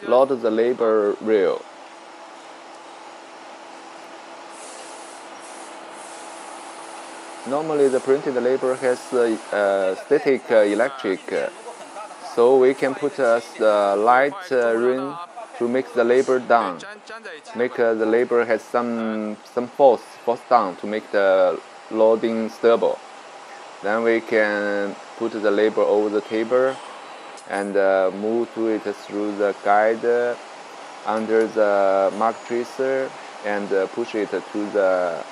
Load the labor reel. Normally, the printed labor has static electric, so we can put the light ring to make the labor down. Make the labor has some force down to make the loading stable. Then we can put the labor over the table and move to it through the guide under the mark tracer and push it to the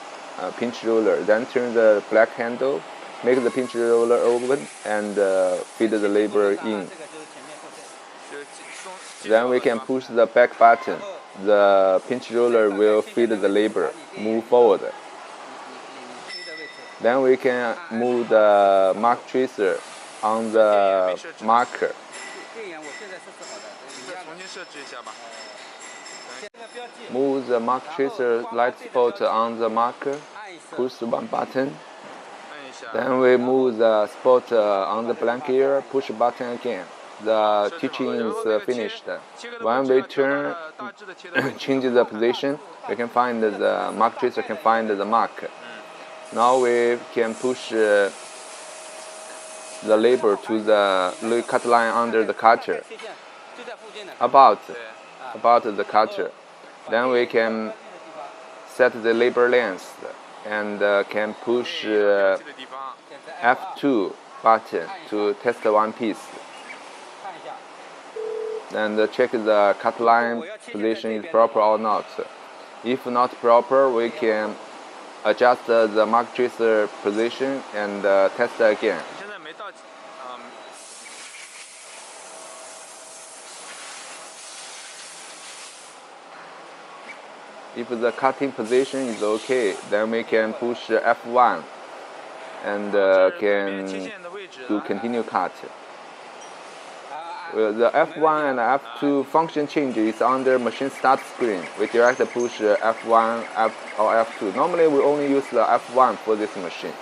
pinch roller. Then turn the black handle, make the pinch roller open and feed the labor in. Then we can push the back button. The pinch roller will feed the labor, move forward. Then we can move the mark tracer on the marker. Move the mark tracer light spot on the marker, push one button. Then we move the spot on the blank area, push button again. The teaching is finished. When we turn, change the position, we can find the mark tracer can find the mark. Now we can push the labor to the cut line under the cutter, about the cutter. Then we can set the labor length and can push F2 button to test one piece. And check the cut line position is proper or not. If not proper, we can adjust the mark tracer position and test again. If the cutting position is okay, then we can push F1 and can do continue cut. The F1 and F2 function change is under machine start screen. We direct push F1 or F2. Normally we only use the F1 for this machine.